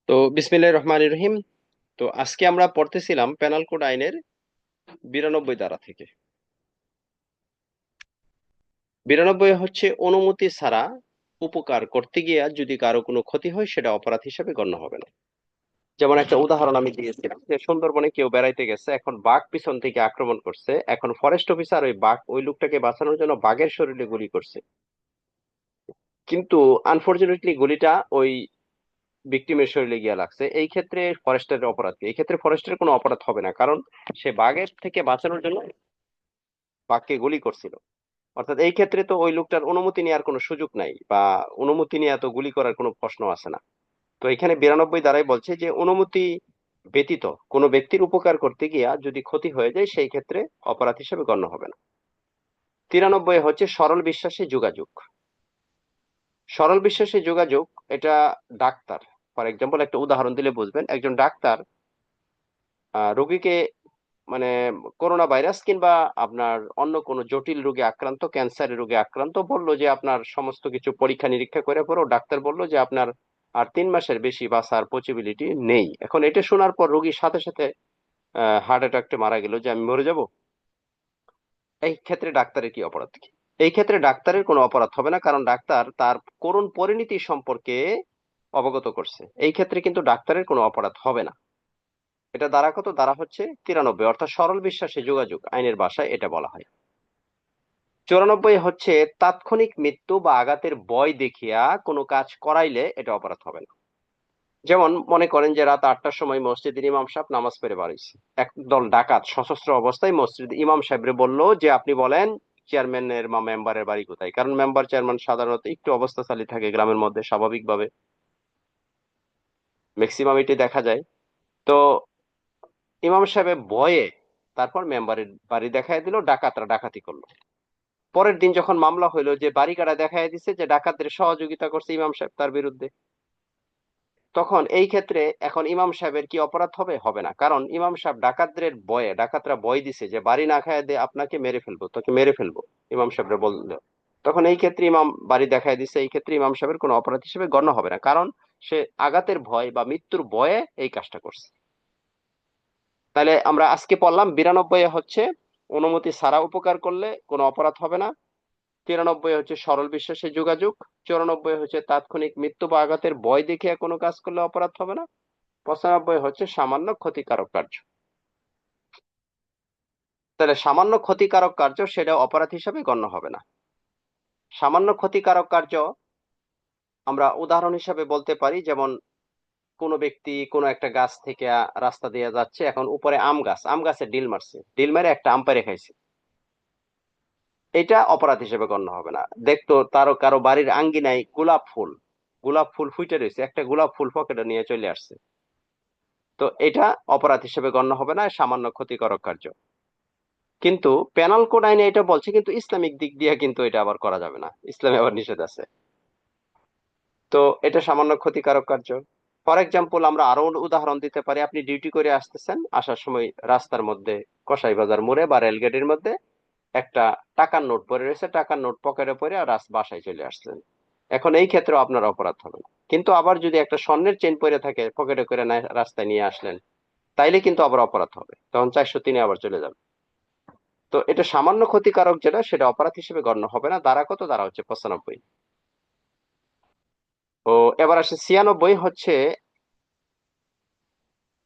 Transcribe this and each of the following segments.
তো বিসমিল্লাহির রহমানির রহিম। তো আজকে আমরা পড়তেছিলাম পেনাল কোড আইনের 92 ধারা থেকে। 92 হচ্ছে অনুমতি ছাড়া উপকার করতে গিয়া যদি কারো কোনো ক্ষতি হয় সেটা অপরাধ হিসেবে গণ্য হবে না। যেমন একটা উদাহরণ আমি দিয়েছিলাম যে সুন্দরবনে কেউ বেড়াইতে গেছে, এখন বাঘ পিছন থেকে আক্রমণ করছে, এখন ফরেস্ট অফিসার ওই লোকটাকে বাঁচানোর জন্য বাঘের শরীরে গুলি করছে, কিন্তু আনফরচুনেটলি গুলিটা ওই ভিকটিমের শরীরে গিয়ে লাগছে। এই ক্ষেত্রে ফরেস্টের অপরাধ কি? এই ক্ষেত্রে ফরেস্টের কোনো অপরাধ হবে না, কারণ সে বাঘের থেকে বাঁচানোর জন্য বাঘকে গুলি করছিল। অর্থাৎ এই ক্ষেত্রে তো ওই লোকটার অনুমতি নেওয়ার কোনো সুযোগ নাই, বা অনুমতি নিয়ে তো গুলি করার কোনো প্রশ্ন আসে না। তো এখানে 92 দ্বারাই বলছে যে অনুমতি ব্যতীত কোনো ব্যক্তির উপকার করতে গিয়া যদি ক্ষতি হয়ে যায় সেই ক্ষেত্রে অপরাধ হিসেবে গণ্য হবে না। 93 হচ্ছে সরল বিশ্বাসে যোগাযোগ। সরল বিশ্বাসে যোগাযোগ, এটা ডাক্তার, ফর এক্সাম্পল একটা উদাহরণ দিলে বুঝবেন। একজন ডাক্তার রোগীকে, মানে করোনা ভাইরাস কিংবা আপনার অন্য কোনো জটিল রোগে আক্রান্ত, ক্যান্সারের রোগে আক্রান্ত, বললো যে আপনার সমস্ত কিছু পরীক্ষা নিরীক্ষা করে পরেও ডাক্তার বললো যে আপনার আর 3 মাসের বেশি বাঁচার পসিবিলিটি নেই। এখন এটা শোনার পর রোগীর সাথে সাথে হার্ট অ্যাটাকটা মারা গেল, যে আমি মরে যাব। এই ক্ষেত্রে ডাক্তারের কি অপরাধ? কি এই ক্ষেত্রে ডাক্তারের কোনো অপরাধ হবে না, কারণ ডাক্তার তার করুণ পরিণতি সম্পর্কে অবগত করছে। এই ক্ষেত্রে কিন্তু ডাক্তারের কোনো অপরাধ হবে না। এটা দ্বারা কত? দ্বারা হচ্ছে 93, অর্থাৎ সরল বিশ্বাসে যোগাযোগ আইনের ভাষায় এটা বলা হয়। 94 হচ্ছে তাৎক্ষণিক মৃত্যু বা আঘাতের ভয় দেখিয়া কোনো কাজ করাইলে এটা অপরাধ হবে না। যেমন মনে করেন যে রাত 8টার সময় মসজিদের ইমাম সাহেব নামাজ পড়ে বাড়িছে, একদল ডাকাত সশস্ত্র অবস্থায় মসজিদ ইমাম সাহেবরে বলল যে আপনি বলেন চেয়ারম্যানের বা মেম্বারের বাড়ি কোথায়, কারণ মেম্বার চেয়ারম্যান সাধারণত একটু অবস্থাশালী থাকে গ্রামের মধ্যে, স্বাভাবিকভাবে ম্যাক্সিমাম এটি দেখা যায়। তো ইমাম সাহেবের ভয়ে তারপর মেম্বারের বাড়ি দেখায় দিল, ডাকাতরা ডাকাতি করলো। পরের দিন যখন মামলা হইলো যে বাড়ি কারা দেখাই দিছে যে ডাকাতদের সহযোগিতা করছে ইমাম সাহেব তার বিরুদ্ধে, তখন এই ক্ষেত্রে এখন ইমাম সাহেবের কি অপরাধ হবে? হবে না, কারণ ইমাম সাহেব ডাকাতদের ভয়ে, ডাকাতরা ভয় দিছে যে বাড়ি না খায় দে আপনাকে মেরে ফেলবো, তোকে মেরে ফেলবো, ইমাম সাহেবরা বললো। তখন এই ক্ষেত্রে ইমাম বাড়ি দেখায় দিছে, এই ক্ষেত্রে ইমাম সাহেবের কোনো অপরাধ হিসেবে গণ্য হবে না, কারণ সে আঘাতের ভয় বা মৃত্যুর ভয়ে এই কাজটা করছে। তাহলে আমরা আজকে পড়লাম 92 হচ্ছে অনুমতি ছাড়া উপকার করলে কোনো অপরাধ হবে না। 93 হচ্ছে সরল বিশ্বাসে যোগাযোগ। 94 হচ্ছে তাৎক্ষণিক মৃত্যু বা আঘাতের ভয় দেখিয়ে কোনো কাজ করলে অপরাধ হবে না। 95 হচ্ছে সামান্য ক্ষতিকারক কার্য। তাহলে সামান্য ক্ষতিকারক কার্য সেটা অপরাধ হিসাবে গণ্য হবে না। সামান্য ক্ষতিকারক কার্য আমরা উদাহরণ হিসাবে বলতে পারি, যেমন কোনো ব্যক্তি কোনো একটা গাছ থেকে রাস্তা দিয়ে যাচ্ছে, এখন উপরে আম গাছ, আম গাছে ডিল মারছে, ডিল মেরে একটা আম পাড়ে খাইছে, এটা অপরাধ হিসেবে গণ্য হবে না। দেখতো তারও কারো বাড়ির আঙ্গিনায় গোলাপ ফুল, গোলাপ ফুল ফুটে রয়েছে, একটা গোলাপ ফুল পকেটে নিয়ে চলে আসছে, তো এটা অপরাধ হিসেবে গণ্য হবে না, সামান্য ক্ষতিকারক কার্য। কিন্তু পেনাল কোড আইনে এটা বলছে, কিন্তু ইসলামিক দিক দিয়ে কিন্তু এটা আবার করা যাবে না, ইসলামে আবার নিষেধ আছে। তো এটা সামান্য ক্ষতিকারক কার্য। ফর এক্সাম্পল আমরা আরো উদাহরণ দিতে পারি, আপনি ডিউটি করে আসতেছেন, আসার সময় রাস্তার মধ্যে কসাই বাজার মোড়ে বা রেলগেটের মধ্যে একটা টাকার নোট পড়ে রয়েছে, টাকার নোট পকেটে পড়ে আর বাসায় চলে আসছেন। এখন এই ক্ষেত্রেও আপনার অপরাধ হবে না। কিন্তু আবার যদি একটা স্বর্ণের চেন পরে থাকে, পকেটে করে রাস্তায় নিয়ে আসলেন, তাইলে কিন্তু আবার অপরাধ হবে, তখন 403 আবার চলে যাবে। তো এটা সামান্য ক্ষতিকারক যেটা, সেটা অপরাধ হিসেবে গণ্য হবে না। দ্বারা কত? দ্বারা হচ্ছে 95। ও এবার আসে 96 হচ্ছে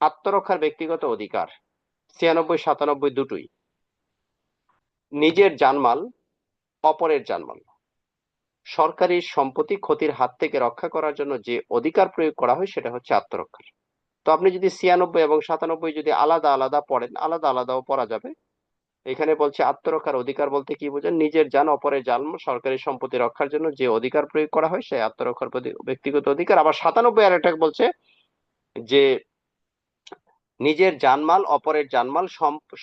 আত্মরক্ষার ব্যক্তিগত অধিকার। 96 97 দুটোই নিজের জানমাল, অপরের জানমাল, সরকারি সম্পত্তি ক্ষতির হাত থেকে রক্ষা করার জন্য যে অধিকার প্রয়োগ করা হয় সেটা হচ্ছে আত্মরক্ষার। তো আপনি যদি 96 এবং 97 যদি আলাদা আলাদা পড়েন, আলাদা আলাদাও পড়া যাবে। এখানে বলছে আত্মরক্ষার অধিকার বলতে কি বোঝেন? নিজের জান অপরের জান, সরকারি সম্পত্তি রক্ষার জন্য যে অধিকার প্রয়োগ করা হয় সেই আত্মরক্ষার প্রতি ব্যক্তিগত অধিকার। আবার 97 আর একটা বলছে যে নিজের জানমাল, অপরের জানমাল,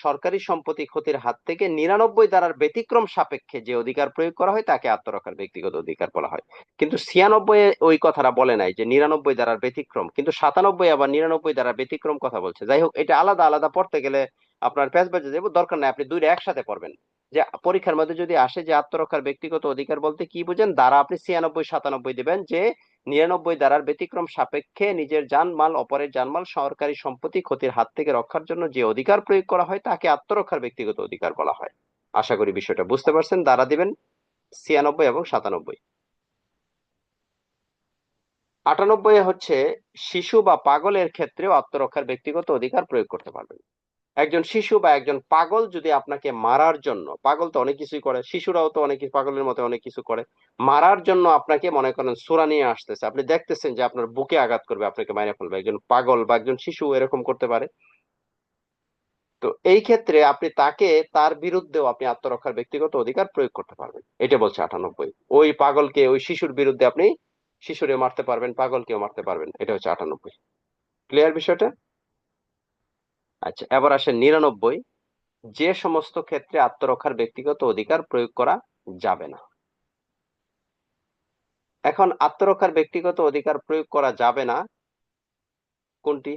সরকারি সম্পত্তি ক্ষতির হাত থেকে 99 ধারার ব্যতিক্রম সাপেক্ষে যে অধিকার প্রয়োগ করা হয় তাকে আত্মরক্ষার ব্যক্তিগত অধিকার বলা হয়। কিন্তু 96 ওই কথাটা বলে নাই যে 99 ধারার ব্যতিক্রম, কিন্তু 97 আবার 99 ধারার ব্যতিক্রম কথা বলছে। যাই হোক, এটা আলাদা আলাদা পড়তে গেলে আপনার প্যাচ বাজে যাবে, দরকার নাই, আপনি দুইটা একসাথে পড়বেন। যে পরীক্ষার মধ্যে যদি আসে যে আত্মরক্ষার ব্যক্তিগত অধিকার বলতে কি বুঝেন, দ্বারা আপনি 96 97 দিবেন, যে ধারার ব্যতিক্রম সাপেক্ষে নিজের জানমাল, অপরের জানমাল, সরকারি সম্পত্তি ক্ষতির হাত থেকে রক্ষার জন্য যে অধিকার প্রয়োগ করা হয় তাকে আত্মরক্ষার ব্যক্তিগত অধিকার বলা হয়। আশা করি বিষয়টা বুঝতে পারছেন। ধারা দিবেন 96 এবং 97। 98 হচ্ছে শিশু বা পাগলের ক্ষেত্রেও আত্মরক্ষার ব্যক্তিগত অধিকার প্রয়োগ করতে পারবেন। একজন শিশু বা একজন পাগল যদি আপনাকে মারার জন্য, পাগল তো অনেক কিছুই করে, শিশুরাও তো অনেক কিছু পাগলের মতো অনেক কিছু করে, মারার জন্য আপনাকে মনে করেন ছোরা নিয়ে আসতেছে, আপনি দেখতেছেন যে আপনার বুকে আঘাত করবে, আপনাকে মাইরে ফেলবে, একজন পাগল বা একজন শিশু এরকম করতে পারে। তো এই ক্ষেত্রে আপনি তাকে, তার বিরুদ্ধেও আপনি আত্মরক্ষার ব্যক্তিগত অধিকার প্রয়োগ করতে পারবেন। এটা বলছে 98। ওই পাগলকে, ওই শিশুর বিরুদ্ধে আপনি শিশুরে মারতে পারবেন, পাগলকেও মারতে পারবেন। এটা হচ্ছে 98। ক্লিয়ার বিষয়টা? আচ্ছা, এবার আসেন 99। যে সমস্ত ক্ষেত্রে আত্মরক্ষার ব্যক্তিগত অধিকার প্রয়োগ করা যাবে না। এখন আত্মরক্ষার ব্যক্তিগত অধিকার প্রয়োগ করা যাবে না কোনটি,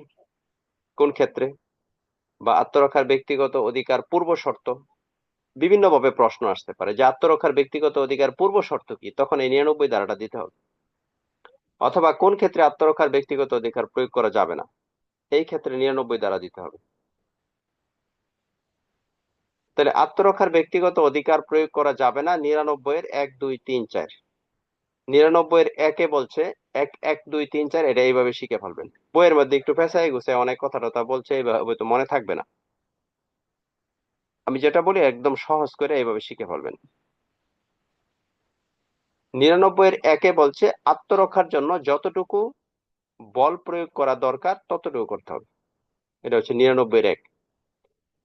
কোন ক্ষেত্রে, বা আত্মরক্ষার ব্যক্তিগত অধিকার পূর্ব শর্ত, বিভিন্ন ভাবে প্রশ্ন আসতে পারে যে আত্মরক্ষার ব্যক্তিগত অধিকার পূর্ব শর্ত কি, তখন এই 99 ধারাটা দিতে হবে। অথবা কোন ক্ষেত্রে আত্মরক্ষার ব্যক্তিগত অধিকার প্রয়োগ করা যাবে না, এই ক্ষেত্রে 99 ধারা দিতে হবে। তাহলে আত্মরক্ষার ব্যক্তিগত অধিকার প্রয়োগ করা যাবে না 99 এর 1, 2, 3, 4। 99 এর একে বলছে, 1, 1, 2, 3, 4, এটা এইভাবে শিখে ফেলবেন। বইয়ের মধ্যে একটু পেঁচাই গুছে অনেক কথা টথা বলছে, এইভাবে তো মনে থাকবে না। আমি যেটা বলি একদম সহজ করে এইভাবে শিখে ফেলবেন। 99 এর একে বলছে আত্মরক্ষার জন্য যতটুকু বল প্রয়োগ করা দরকার ততটুকু করতে হবে। এটা হচ্ছে 99 এর 1।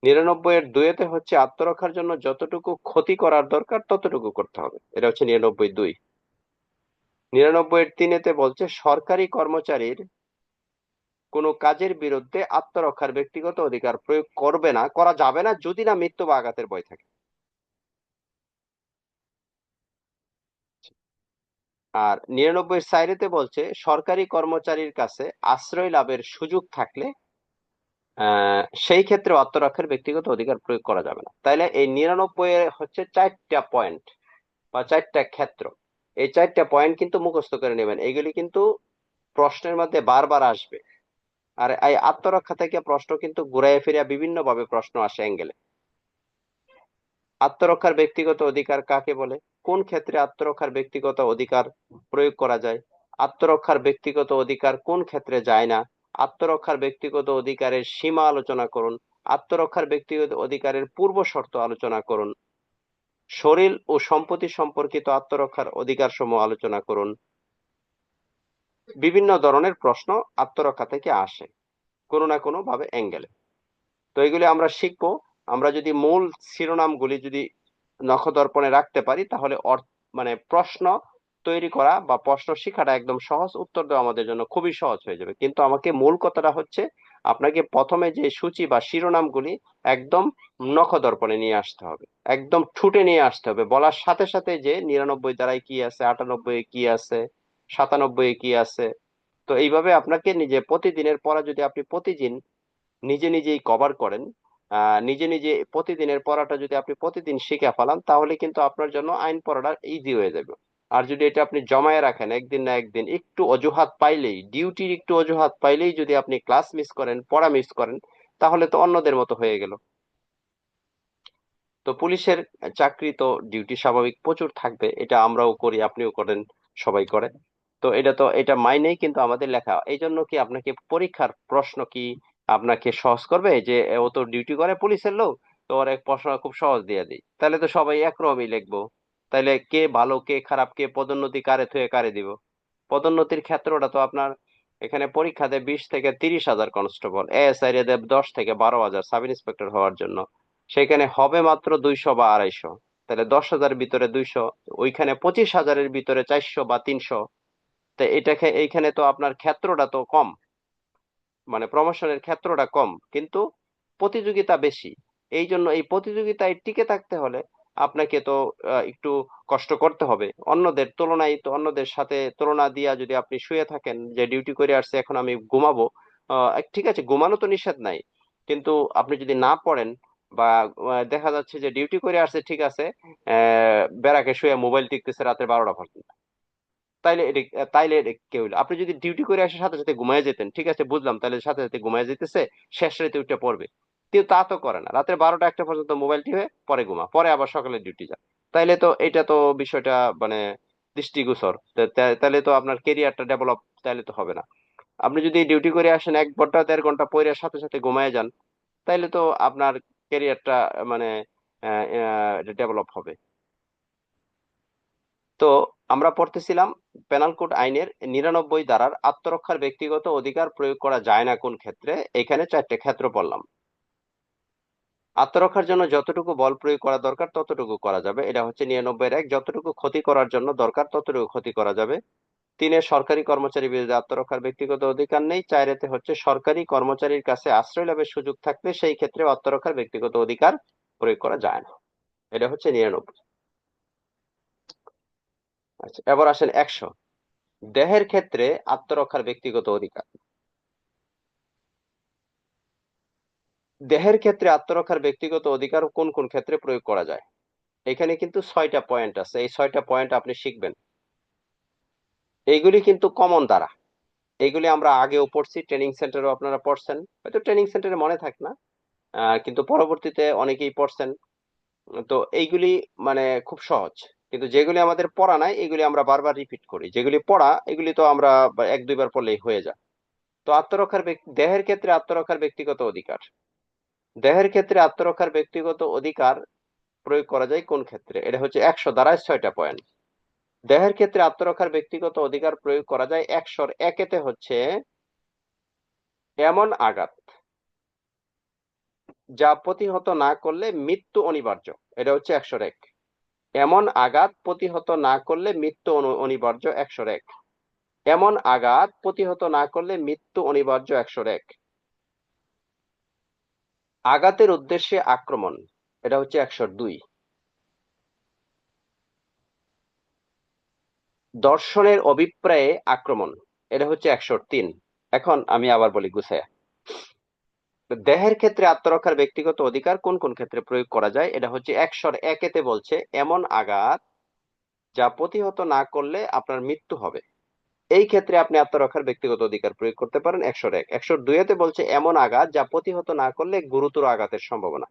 99 এর 2 হচ্ছে আত্মরক্ষার জন্য যতটুকু ক্ষতি করার দরকার ততটুকু করতে হবে। এটা হচ্ছে 99-2। 99 এর 3 বলছে সরকারি কর্মচারীর কোনো কাজের বিরুদ্ধে আত্মরক্ষার ব্যক্তিগত অধিকার প্রয়োগ করবে না, করা যাবে না যদি না মৃত্যু বা আঘাতের ভয় থাকে। আর 99-4 বলছে সরকারি কর্মচারীর কাছে আশ্রয় লাভের সুযোগ থাকলে সেই ক্ষেত্রে আত্মরক্ষার ব্যক্তিগত অধিকার প্রয়োগ করা যাবে না। তাইলে এই 99 হচ্ছে 4টা পয়েন্ট বা 4টা ক্ষেত্র। এই 4টা পয়েন্ট কিন্তু মুখস্থ করে নেবেন, এগুলি কিন্তু প্রশ্নের মধ্যে বারবার আসবে। আর এই আত্মরক্ষা থেকে প্রশ্ন কিন্তু ঘুরাইয়া ফিরিয়া বিভিন্ন ভাবে প্রশ্ন আসে অ্যাঙ্গেলে। আত্মরক্ষার ব্যক্তিগত অধিকার কাকে বলে, কোন ক্ষেত্রে আত্মরক্ষার ব্যক্তিগত অধিকার প্রয়োগ করা যায়, আত্মরক্ষার ব্যক্তিগত অধিকার কোন ক্ষেত্রে যায় না, আত্মরক্ষার ব্যক্তিগত অধিকারের সীমা আলোচনা করুন, আত্মরক্ষার ব্যক্তিগত অধিকারের পূর্ব শর্ত আলোচনা করুন, শরীর ও সম্পত্তি সম্পর্কিত আত্মরক্ষার অধিকার সমূহ আলোচনা করুন। বিভিন্ন ধরনের প্রশ্ন আত্মরক্ষা থেকে আসে কোনো না কোনো ভাবে অ্যাঙ্গেলে। তো এগুলি আমরা শিখবো। আমরা যদি মূল শিরোনামগুলি যদি নখদর্পণে রাখতে পারি তাহলে মানে প্রশ্ন তৈরি করা বা প্রশ্ন শেখাটা একদম সহজ, উত্তর দেওয়া আমাদের জন্য খুবই সহজ হয়ে যাবে। কিন্তু আমাকে মূল কথাটা হচ্ছে আপনাকে প্রথমে যে সূচি বা শিরোনামগুলি একদম নখদর্পণে নিয়ে আসতে হবে, একদম ঠুটে নিয়ে আসতে হবে, বলার সাথে সাথে যে 99 ধারায় কি আছে, 98 কি আছে, 97 কি আছে। তো এইভাবে আপনাকে নিজে প্রতিদিনের পড়া যদি আপনি প্রতিদিন নিজে নিজেই কভার করেন, নিজে নিজে প্রতিদিনের পড়াটা যদি আপনি প্রতিদিন শিখে ফেলান তাহলে কিন্তু আপনার জন্য আইন পড়াটা ইজি হয়ে যাবে। আর যদি এটা আপনি জমায়ে রাখেন, একদিন না একদিন একটু অজুহাত পাইলেই, ডিউটির একটু অজুহাত পাইলেই যদি আপনি ক্লাস মিস করেন, পড়া মিস করেন, তাহলে তো অন্যদের মতো হয়ে গেল। তো পুলিশের চাকরি তো ডিউটি স্বাভাবিক প্রচুর থাকবে, এটা আমরাও করি, আপনিও করেন, সবাই করে। তো এটা তো এটা মাইনেই কিন্তু আমাদের লেখা। এই জন্য কি আপনাকে পরীক্ষার প্রশ্ন কি আপনাকে সহজ করবে যে ও তো ডিউটি করে পুলিশের লোক, তো ওর এক প্রশ্ন খুব সহজ দিয়ে দিই, তাহলে তো সবাই একরকমই লিখবো। তাহলে কে ভালো কে খারাপ, কে পদোন্নতি কারে থুয়ে কারে দিব? পদোন্নতির ক্ষেত্রটা তো আপনার এখানে পরীক্ষা দেয় 20 থেকে 30 হাজার কনস্টেবল, এএসআই রে দেব 10 থেকে 12 হাজার সাব ইন্সপেক্টর হওয়ার জন্য, সেখানে হবে মাত্র 200 বা 250। তাহলে 10,000 ভিতরে 200, ওইখানে 25,000-এর ভিতরে 400 বা 300। তো এটাকে এইখানে তো আপনার ক্ষেত্রটা তো কম, মানে প্রমোশনের ক্ষেত্রটা কম, কিন্তু প্রতিযোগিতা বেশি। এই জন্য এই প্রতিযোগিতায় টিকে থাকতে হলে আপনাকে তো একটু কষ্ট করতে হবে অন্যদের তুলনায়। তো অন্যদের সাথে তুলনা দিয়া যদি আপনি শুয়ে থাকেন যে ডিউটি করে আসছে এখন আমি ঘুমাবো, ঠিক আছে ঘুমানো তো নিষেধ নাই, কিন্তু আপনি যদি না পড়েন বা দেখা যাচ্ছে যে ডিউটি করে আসছে ঠিক আছে, ব্যারাকে শুয়ে মোবাইল টিপতেছে রাতে 12টা পর্যন্ত, তাইলে কেউ আপনি যদি ডিউটি করে আসার সাথে সাথে ঘুমায় যেতেন, ঠিক আছে বুঝলাম, তাহলে সাথে সাথে ঘুমায় যেতেছে, শেষ রাতে উঠে পড়বে। কিন্তু তা তো করে না, রাত্রে 12টা 1টা পর্যন্ত মোবাইল টিপে পরে ঘুমা, পরে আবার সকালে ডিউটি যায়। তাইলে তো এটা তো বিষয়টা মানে দৃষ্টিগোচর। তাইলে তো আপনার কেরিয়ারটা ডেভেলপ তাইলে তো হবে না। আপনি যদি ডিউটি করে আসেন 1 ঘন্টা 1.5 ঘন্টা পরে সাথে সাথে ঘুমায় যান, তাইলে তো আপনার কেরিয়ারটা মানে ডেভেলপ হবে। তো আমরা পড়তেছিলাম পেনাল কোড আইনের 99 ধারার আত্মরক্ষার ব্যক্তিগত অধিকার প্রয়োগ করা যায় না কোন ক্ষেত্রে। এখানে 4টে ক্ষেত্র পড়লাম। আত্মরক্ষার জন্য যতটুকু বল প্রয়োগ করা দরকার ততটুকু করা যাবে, এটা হচ্ছে 99-1। যতটুকু ক্ষতি করার জন্য দরকার ততটুকু ক্ষতি করা যাবে। 3 সরকারি কর্মচারী বিরুদ্ধে আত্মরক্ষার ব্যক্তিগত অধিকার নেই। 4 হচ্ছে সরকারি কর্মচারীর কাছে আশ্রয় লাভের সুযোগ থাকলে সেই ক্ষেত্রে আত্মরক্ষার ব্যক্তিগত অধিকার প্রয়োগ করা যায় না। এটা হচ্ছে 99। আচ্ছা, এবার আসেন 100। দেহের ক্ষেত্রে আত্মরক্ষার ব্যক্তিগত অধিকার। দেহের ক্ষেত্রে আত্মরক্ষার ব্যক্তিগত অধিকার কোন কোন ক্ষেত্রে প্রয়োগ করা যায়? এখানে কিন্তু 6টা পয়েন্ট আছে, এই 6টা পয়েন্ট আপনি শিখবেন। এইগুলি কিন্তু কমন ধারা, এইগুলি আমরা আগেও পড়ছি, ট্রেনিং সেন্টারেও আপনারা পড়ছেন, হয়তো ট্রেনিং সেন্টারে মনে থাক না, কিন্তু পরবর্তীতে অনেকেই পড়ছেন। তো এইগুলি মানে খুব সহজ, কিন্তু যেগুলি আমাদের পড়া নাই এগুলি আমরা বারবার রিপিট করি, যেগুলি পড়া এগুলি তো আমরা 1-2 বার পড়লেই হয়ে যায়। তো দেহের ক্ষেত্রে আত্মরক্ষার ব্যক্তিগত অধিকার। দেহের ক্ষেত্রে আত্মরক্ষার ব্যক্তিগত অধিকার প্রয়োগ করা যায় কোন ক্ষেত্রে? এটা হচ্ছে 100 ধারায় 6টা পয়েন্ট। দেহের ক্ষেত্রে আত্মরক্ষার ব্যক্তিগত অধিকার প্রয়োগ করা যায় 101-এতে হচ্ছে এমন আঘাত যা প্রতিহত না করলে মৃত্যু অনিবার্য। এটা হচ্ছে 101। এমন আঘাত প্রতিহত না করলে মৃত্যু অনিবার্য 101। এমন আঘাত প্রতিহত না করলে মৃত্যু অনিবার্য 101। আঘাতের উদ্দেশ্যে আক্রমণ, এটা হচ্ছে 102। দর্শনের অভিপ্রায়ে আক্রমণ, এটা হচ্ছে 103। এখন আমি আবার বলি গুছায়া। দেহের ক্ষেত্রে আত্মরক্ষার ব্যক্তিগত অধিকার কোন কোন ক্ষেত্রে প্রয়োগ করা যায়? এটা হচ্ছে 101-এতে বলছে এমন আঘাত যা প্রতিহত না করলে আপনার মৃত্যু হবে, এই ক্ষেত্রে আপনি আত্মরক্ষার ব্যক্তিগত অধিকার প্রয়োগ করতে পারেন 101। 102-তে বলছে এমন আঘাত যা প্রতিহত না করলে গুরুতর আঘাতের সম্ভাবনা।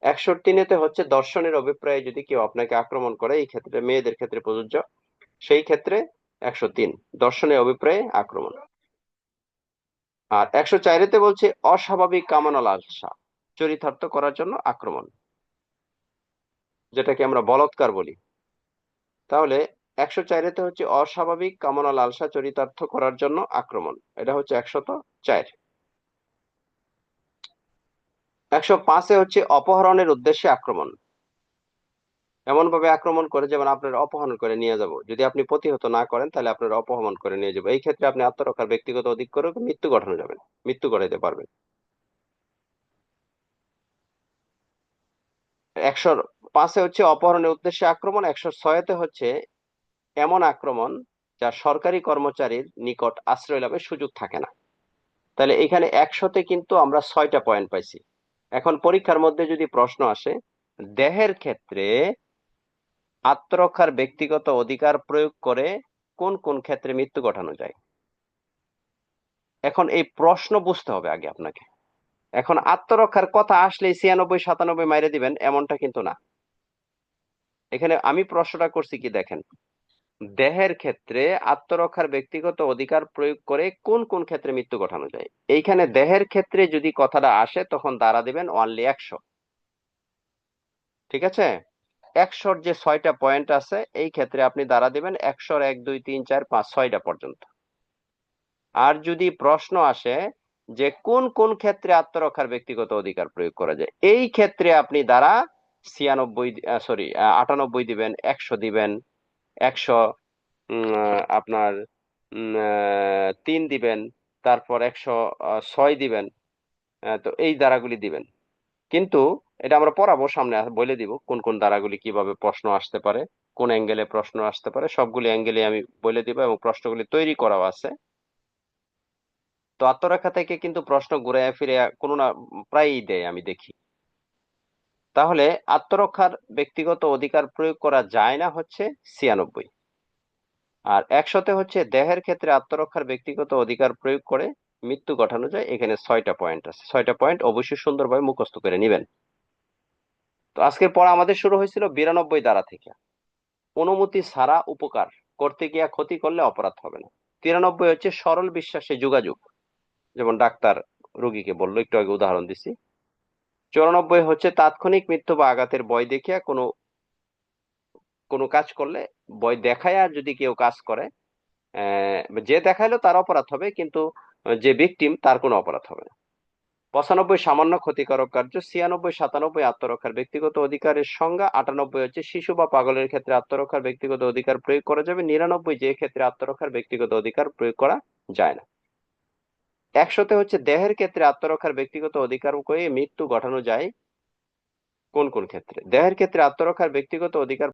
103-তে হচ্ছে দর্শনের অভিপ্রায়ে যদি কেউ আপনাকে আক্রমণ করে, এই ক্ষেত্রে মেয়েদের ক্ষেত্রে প্রযোজ্য, সেই ক্ষেত্রে 103 দর্শনের অভিপ্রায়ে আক্রমণ। আর 104-তে বলছে অস্বাভাবিক কামনা লালসা চরিতার্থ করার জন্য আক্রমণ, যেটাকে আমরা বলৎকার বলি। তাহলে 104-তে হচ্ছে অস্বাভাবিক কামনা লালসা চরিতার্থ করার জন্য আক্রমণ, এটা হচ্ছে 104। 105-এ হচ্ছে অপহরণের উদ্দেশ্যে আক্রমণ। এমন ভাবে আক্রমণ করে যেমন আপনার অপহরণ করে নিয়ে যাব, যদি আপনি প্রতিহত না করেন তাহলে আপনার অপহরণ করে নিয়ে যাবো, এই ক্ষেত্রে আপনি আত্মরক্ষার ব্যক্তিগত অধিকার মৃত্যু ঘটানো যাবেন, মৃত্যু ঘটাইতে পারবেন। 105-এ হচ্ছে অপহরণের উদ্দেশ্যে আক্রমণ। 106-তে হচ্ছে এমন আক্রমণ যা সরকারি কর্মচারীর নিকট আশ্রয় লাভের সুযোগ থাকে না। তাহলে এখানে 100-তে কিন্তু আমরা 6টা পয়েন্ট পাইছি। এখন পরীক্ষার মধ্যে যদি প্রশ্ন আসে দেহের ক্ষেত্রে আত্মরক্ষার ব্যক্তিগত অধিকার প্রয়োগ করে কোন কোন ক্ষেত্রে মৃত্যু ঘটানো যায়, এখন এই প্রশ্ন বুঝতে হবে আগে আপনাকে। এখন আত্মরক্ষার কথা আসলেই 96-97 মাইরে দিবেন এমনটা কিন্তু না। এখানে আমি প্রশ্নটা করছি কি দেখেন, দেহের ক্ষেত্রে আত্মরক্ষার ব্যক্তিগত অধিকার প্রয়োগ করে কোন কোন ক্ষেত্রে মৃত্যু ঘটানো যায়। এইখানে দেহের ক্ষেত্রে যদি কথাটা আসে তখন দ্বারা দিবেন অনলি 100। ঠিক আছে, 100-র যে 6টা পয়েন্ট আছে এই ক্ষেত্রে আপনি দ্বারা দিবেন 100-র 1 2 3 4 5 6টা পর্যন্ত। আর যদি প্রশ্ন আসে যে কোন কোন ক্ষেত্রে আত্মরক্ষার ব্যক্তিগত অধিকার প্রয়োগ করা যায়, এই ক্ষেত্রে আপনি দ্বারা 98 দিবেন, 100 দিবেন, 100 আপনার 3 দিবেন, তারপর 106 দিবেন। তো এই ধারাগুলি দিবেন। কিন্তু এটা আমরা পড়াবো, সামনে বলে দিব কোন কোন ধারাগুলি কিভাবে প্রশ্ন আসতে পারে, কোন অ্যাঙ্গেলে প্রশ্ন আসতে পারে, সবগুলি অ্যাঙ্গেলে আমি বলে দিব এবং প্রশ্নগুলি তৈরি করাও আছে। তো আত্মরক্ষা থেকে কিন্তু প্রশ্ন ঘুরে ফিরে কোনো না প্রায়ই দেয় আমি দেখি। তাহলে আত্মরক্ষার ব্যক্তিগত অধিকার প্রয়োগ করা যায় না হচ্ছে 96। আর 100-তে হচ্ছে দেহের ক্ষেত্রে আত্মরক্ষার ব্যক্তিগত অধিকার প্রয়োগ করে মৃত্যু ঘটানো যায়। এখানে 6টা পয়েন্ট আছে, 6টা পয়েন্ট অবশ্যই সুন্দরভাবে মুখস্থ করে নিবেন। তো আজকের পড়া আমাদের শুরু হয়েছিল 92 ধারা থেকে। অনুমতি ছাড়া উপকার করতে গিয়ে ক্ষতি করলে অপরাধ হবে না। 93 হচ্ছে সরল বিশ্বাসে যোগাযোগ, যেমন ডাক্তার রোগীকে বললো, একটু আগে উদাহরণ দিছি। 94 হচ্ছে তাৎক্ষণিক মৃত্যু বা আঘাতের ভয় দেখিয়া কোনো কোনো কাজ করলে, ভয় দেখায়া যদি কেউ কাজ করে, যে দেখাইলো তার অপরাধ হবে, কিন্তু যে ভিকটিম তার কোনো অপরাধ হবে না। 95 সামান্য ক্ষতিকারক কার্য। 96 97 আত্মরক্ষার ব্যক্তিগত অধিকারের সংজ্ঞা। 98 হচ্ছে শিশু বা পাগলের ক্ষেত্রে আত্মরক্ষার ব্যক্তিগত অধিকার প্রয়োগ করা যাবে। 99 যে ক্ষেত্রে আত্মরক্ষার ব্যক্তিগত অধিকার প্রয়োগ করা যায় না। 100-তে হচ্ছে দেহের ক্ষেত্রে আত্মরক্ষার ব্যক্তিগত অধিকার করে মৃত্যু ঘটানো যায় কোন কোন ক্ষেত্রে। দেহের ক্ষেত্রে আত্মরক্ষার ব্যক্তিগত অধিকার